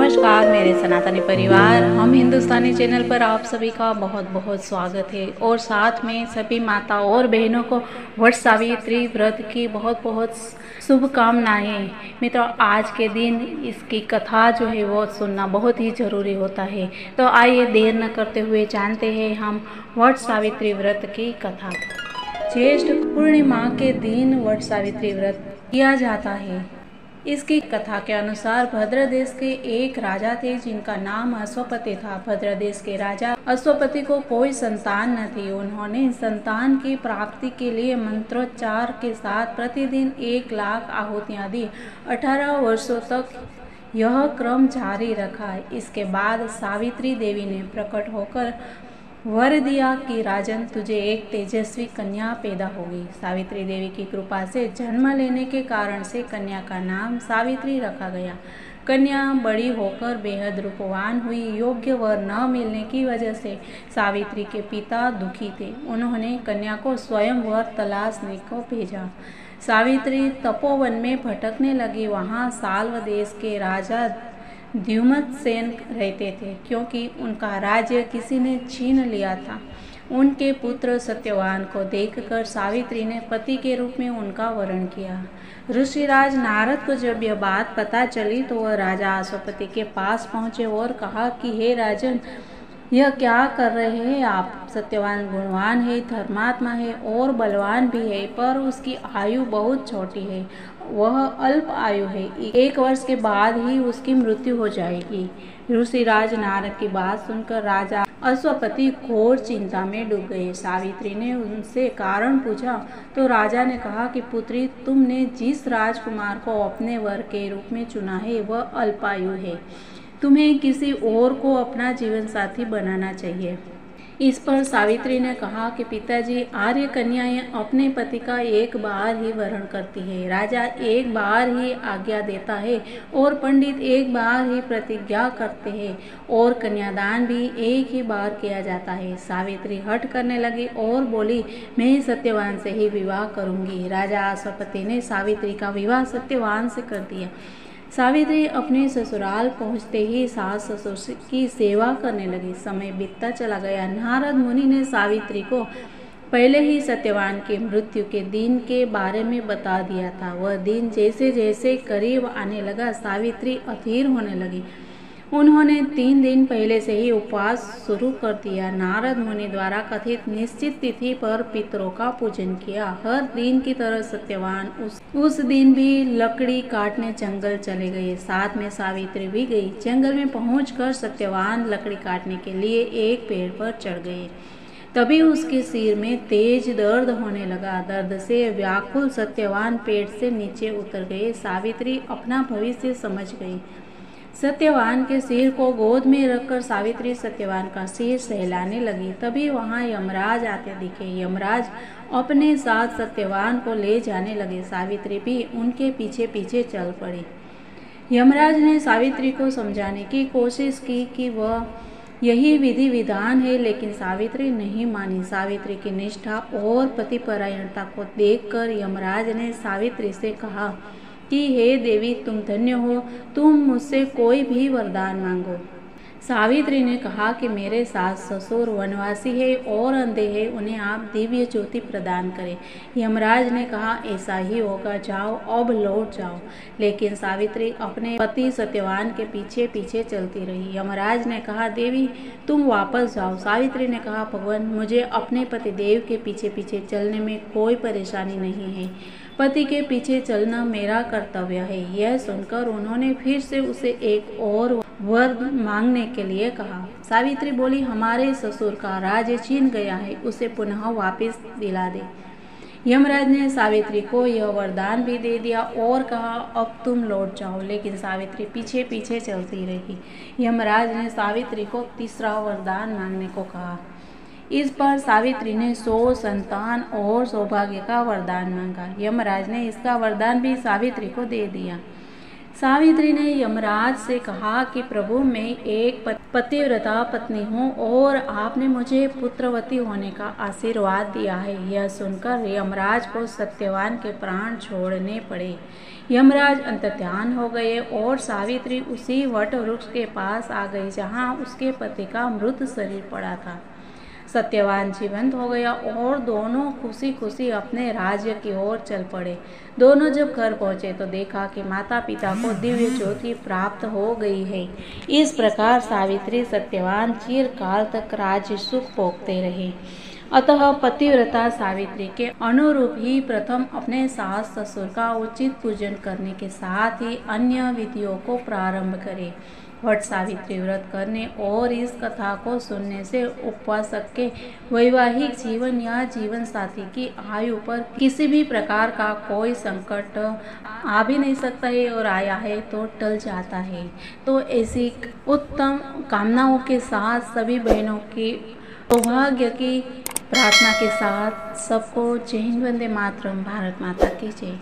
नमस्कार मेरे सनातनी परिवार, हम हिंदुस्तानी चैनल पर आप सभी का बहुत बहुत स्वागत है और साथ में सभी माता और बहनों को वट सावित्री व्रत की बहुत बहुत शुभकामनाएं। मित्रों, आज के दिन इसकी कथा जो है वो सुनना बहुत ही ज़रूरी होता है। तो आइए देर न करते हुए जानते हैं हम वट सावित्री व्रत की कथा। ज्येष्ठ पूर्णिमा के दिन वट सावित्री व्रत किया जाता है। इसकी कथा के अनुसार भद्र देश के एक राजा थे जिनका नाम अश्वपति था। भद्र देश के राजा अश्वपति को कोई संतान न थी। उन्होंने संतान की प्राप्ति के लिए मंत्रोच्चार के साथ प्रतिदिन 1,00,000 आहुतियां दी। 18 वर्षों तक यह क्रम जारी रखा। इसके बाद सावित्री देवी ने प्रकट होकर वर दिया कि राजन, तुझे एक तेजस्वी कन्या पैदा होगी। सावित्री देवी की कृपा से जन्म लेने के कारण से कन्या का नाम सावित्री रखा गया। कन्या बड़ी होकर बेहद रूपवान हुई। योग्य वर न मिलने की वजह से सावित्री के पिता दुखी थे। उन्होंने कन्या को स्वयं वर तलाशने को भेजा। सावित्री तपोवन में भटकने लगी। वहाँ साल्व देश के राजा द्युमत सेन रहते थे। क्योंकि उनका राज्य किसी ने छीन लिया था, उनके पुत्र सत्यवान को देखकर सावित्री ने पति के रूप में उनका वरण किया। ऋषिराज नारद को जब यह बात पता चली तो वह राजा अश्वपति के पास पहुंचे और कहा कि हे राजन, यह क्या कर रहे हैं आप? सत्यवान गुणवान है, धर्मात्मा है और बलवान भी है, पर उसकी आयु बहुत छोटी है। वह अल्प आयु है। 1 वर्ष के बाद ही उसकी मृत्यु हो जाएगी। ऋषिराज नारद की बात सुनकर राजा अश्वपति घोर चिंता में डूब गए। सावित्री ने उनसे कारण पूछा तो राजा ने कहा कि पुत्री, तुमने जिस राजकुमार को अपने वर के रूप में चुना है वह अल्पायु है। तुम्हें किसी और को अपना जीवन साथी बनाना चाहिए। इस पर सावित्री ने कहा कि पिताजी, आर्य कन्याएं अपने पति का एक बार ही वरण करती है, राजा एक बार ही आज्ञा देता है और पंडित एक बार ही प्रतिज्ञा करते हैं और कन्यादान भी एक ही बार किया जाता है। सावित्री हट करने लगी और बोली, मैं सत्यवान से ही विवाह करूंगी। राजा अश्वपति ने सावित्री का विवाह सत्यवान से कर दिया। सावित्री अपने ससुराल पहुंचते ही सास ससुर की सेवा करने लगी। समय बीतता चला गया। नारद मुनि ने सावित्री को पहले ही सत्यवान की मृत्यु के दिन के बारे में बता दिया था। वह दिन जैसे जैसे करीब आने लगा, सावित्री अधीर होने लगी। उन्होंने 3 दिन पहले से ही उपवास शुरू कर दिया। नारद मुनि द्वारा कथित निश्चित तिथि पर पितरों का पूजन किया। हर दिन की तरह सत्यवान उस दिन भी लकड़ी काटने जंगल चले गए। साथ में सावित्री भी गई। जंगल में पहुंचकर सत्यवान लकड़ी काटने के लिए एक पेड़ पर चढ़ गए। तभी उसके सिर में तेज दर्द होने लगा। दर्द से व्याकुल सत्यवान पेड़ से नीचे उतर गए। सावित्री अपना भविष्य समझ गई। सत्यवान के सिर को गोद में रखकर सावित्री सत्यवान का सिर सहलाने लगी। तभी वहां यमराज आते दिखे। यमराज अपने साथ सत्यवान को ले जाने लगे। सावित्री भी उनके पीछे पीछे चल पड़ी। यमराज ने सावित्री को समझाने की कोशिश की कि वह यही विधि विधान है, लेकिन सावित्री नहीं मानी। सावित्री की निष्ठा और पतिपरायणता को देखकर यमराज ने सावित्री से कहा कि हे देवी, तुम धन्य हो, तुम मुझसे कोई भी वरदान मांगो। सावित्री ने कहा कि मेरे सास ससुर वनवासी है और अंधे हैं, उन्हें आप दिव्य ज्योति प्रदान करें। यमराज ने कहा, ऐसा ही होगा, जाओ, अब लौट जाओ। लेकिन सावित्री अपने पति सत्यवान के पीछे पीछे चलती रही। यमराज ने कहा, देवी तुम वापस जाओ। सावित्री ने कहा, भगवान, मुझे अपने पति देव के पीछे पीछे चलने में कोई परेशानी नहीं है। पति के पीछे चलना मेरा कर्तव्य है। यह सुनकर उन्होंने फिर से उसे एक और वर मांगने के लिए कहा। सावित्री बोली, हमारे ससुर का राज्य छीन गया है, उसे पुनः वापस दिला दे। यमराज ने सावित्री को यह वरदान भी दे दिया और कहा, अब तुम लौट जाओ। लेकिन सावित्री पीछे पीछे चलती रही। यमराज ने सावित्री को तीसरा वरदान मांगने को कहा। इस पर सावित्री ने 100 संतान और सौभाग्य का वरदान मांगा। यमराज ने इसका वरदान भी सावित्री को दे दिया। सावित्री ने यमराज से कहा कि प्रभु, मैं एक पतिव्रता पत्नी हूँ और आपने मुझे पुत्रवती होने का आशीर्वाद दिया है। यह सुनकर यमराज को सत्यवान के प्राण छोड़ने पड़े। यमराज अंतर्ध्यान हो गए और सावित्री उसी वट वृक्ष के पास आ गई जहाँ उसके पति का मृत शरीर पड़ा था। सत्यवान जीवंत हो गया और दोनों खुशी खुशी अपने राज्य की ओर चल पड़े। दोनों जब घर पहुँचे तो देखा कि माता पिता को दिव्य ज्योति प्राप्त हो गई है। इस प्रकार सावित्री सत्यवान चिरकाल तक राज्य सुख भोगते रहे। अतः पतिव्रता सावित्री के अनुरूप ही प्रथम अपने सास ससुर का उचित पूजन करने के साथ ही अन्य विधियों को प्रारंभ करें। वट सावित्री व्रत करने और इस कथा को सुनने से उपवासक के वैवाहिक जीवन या जीवन साथी की आयु पर किसी भी प्रकार का कोई संकट आ भी नहीं सकता है और आया है तो टल जाता है। तो ऐसी उत्तम कामनाओं के साथ सभी बहनों की सौभाग्य की प्रार्थना के साथ सबको जय हिंद, वंदे मातरम, भारत माता की जय।